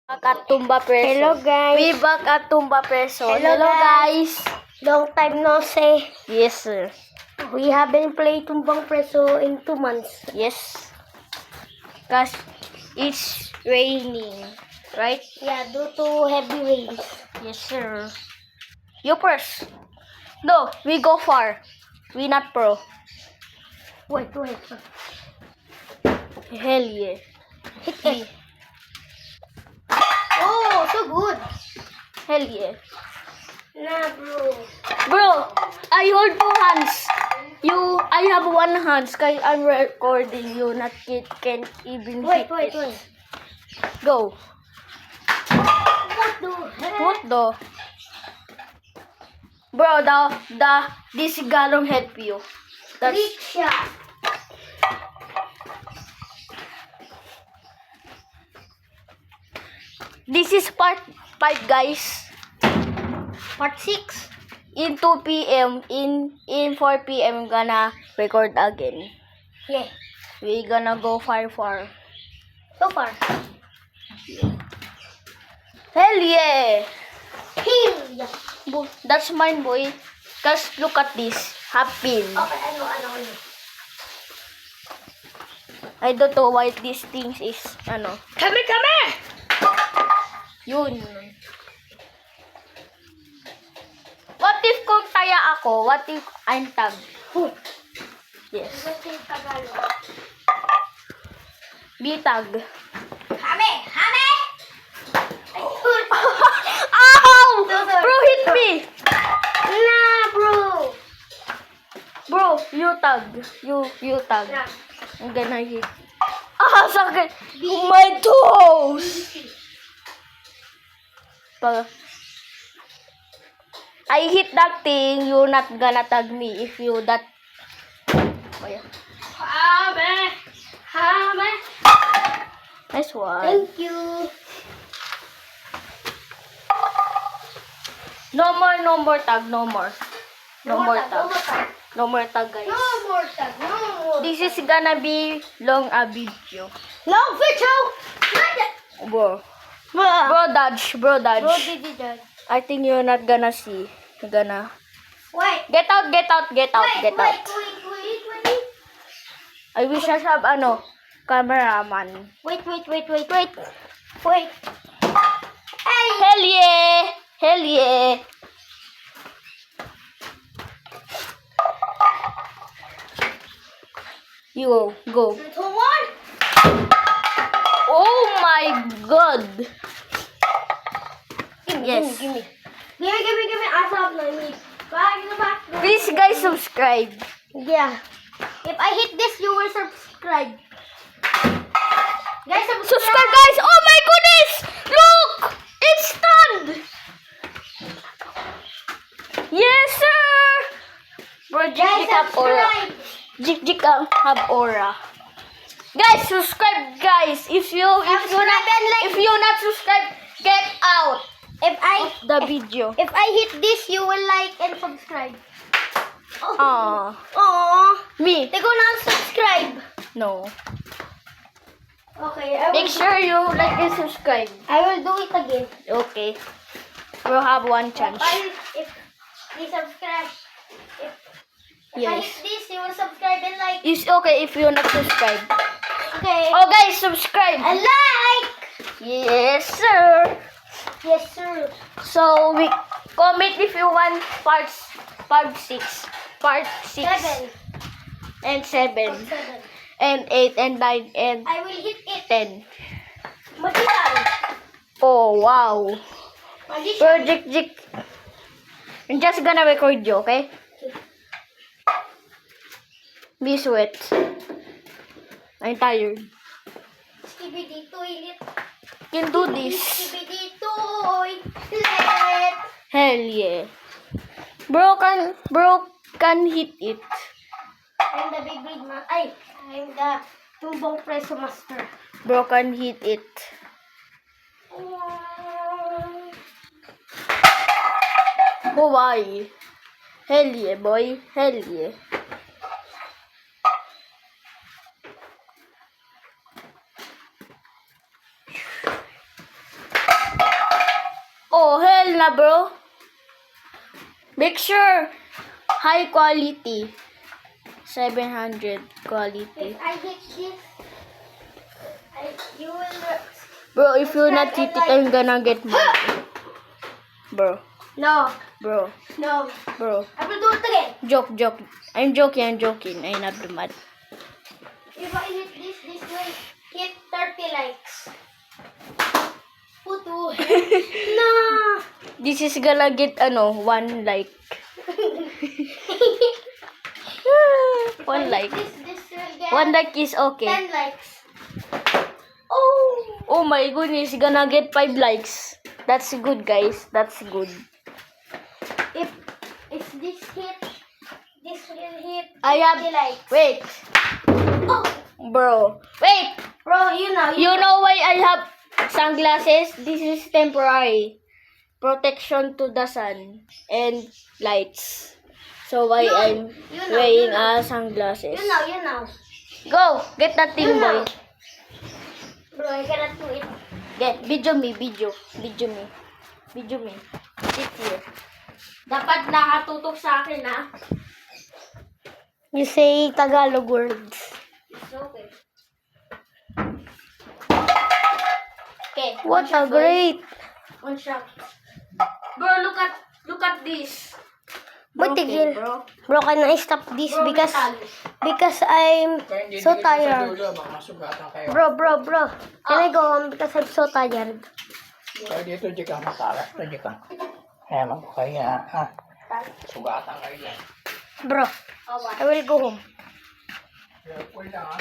Back at Tumba Preso. Hello guys. We back at Tumba Preso. Hello, guys. Long time no see. Yes, sir. We haven't played Tumbang Preso in 2 months. Yes. Cause it's raining, right? Yeah, due to heavy rains. Yes, sir. You first. No, we go far. We not pro. Wait. Hell yeah. Hit it. Oh, so good. Hell yeah. Nah, bro. Bro, I hold 2 hands. I have 1 hand. Cause I'm recording. You not can't even Wait. hit it. Go. What the heck? What the? Bro, this galong help you. That's Trick shot. this is part 5, guys. Part 6. In 2 p.m. in 4 p.m. gonna record again. Yeah. We gonna go far. So far. Hell yeah! Here. That's mine, boy. Cause look at this. Happy. Okay, ano. I don't know why these things is ano. Come. Yun. What if kung taya ako? What if I'm tag? Yes. Ito yung Tagalog. Bitag. Hame! Ow! Sorry. Bro, hit me! Nah, bro. Bro, you tag. You tag. Nah. I'm gonna hit. Sakit! My toes! I hit that thing, you not gonna tag me if you that. Oh yeah. Hame! Nice one. Thank you. No more tag, no more. No more tag. tag. No more tag, guys. No more tag. No more. This is gonna be long a video. Long video. Bro. Bro dodge. Bro, did you judge? I think you're not gonna see. You're gonna Wait. get out. Wait. I wish I have cameraman. Wait. Hey. Hell yeah. You go. 3, 2, 1. Oh my god. Yes. Give me. Asap na me. Back. Please guys subscribe. Yeah. If I hit this, you will subscribe. Guys, Subscribe guys. Oh my goodness. Look. It's stunned. Yes sir. Bro, Guys, Jik have aura. subscribe. Jik have aura. Guys, subscribe guys. If you not subscribe, get out If the video. I hit this, you will like and subscribe. Oh, me. They gonna unsubscribe. No. Okay, Make sure you like and subscribe. I will do it again. Okay. We'll have 1 chance. If they subscribe, if I Yes. hit this, you will subscribe and like. It's okay if you not subscribe. Okay. Oh guys, subscribe. And like. Yes sir. Yes, sir. So we comment if you want part 6, 7. and 7, 7. and 8, and 9, and I will hit it. 10. Magical. Oh wow. Magician. Project Jik. I'm just gonna record you, okay? Be sweat. I'm tired. Skibidi toilet. You can do this. Skibidi toilet. Hell yeah. Bro can hit it. I'm the big man. I'm the Tumbang Preso master. Bro can hit it. Oh why? Hell yeah, boy. Hell yeah. Cancel na, bro. Make sure high quality. 700 quality. If I hit this, you will. Bro, if you not hit it, I'm gonna get mad. Bro, No, bro, no. bro. I will do it again. Joke. I'm joking. I'm not mad. If I hit this will hit 30 likes. Puto. No. This is gonna get, 1 like. 1 like. This will get 1 like is okay. 10 likes. Oh. Oh my goodness, gonna get 5 likes. That's good, guys. That's good. If this hit, this will hit 50 I have. likes. Wait, Oh. bro. Wait. Bro, you know. You know why I have sunglasses? This is temporary. Protection to the sun and lights. So why I'm wearing sunglasses. You know. Go, get that thing, You know. boy. Bro, I cannot do it. Get, video me. Sit here. Dapat nakatutok sa akin, ha? You say Tagalog words. It's okay. Okay. What a great. 1 shot. Bro, look at this. But Broken, tigil. bro. Bro, can I stop this Bro, because metal. I'm Kaya hindi so dito sa tired. dulo, baka sugatan kayo. Bro. Can I go home because I'm so tired? Kaya dito, di ka matala. Di ka. Kaya magkaya, sugatan kayo yan. Bro, I will go home. Kaya, lang,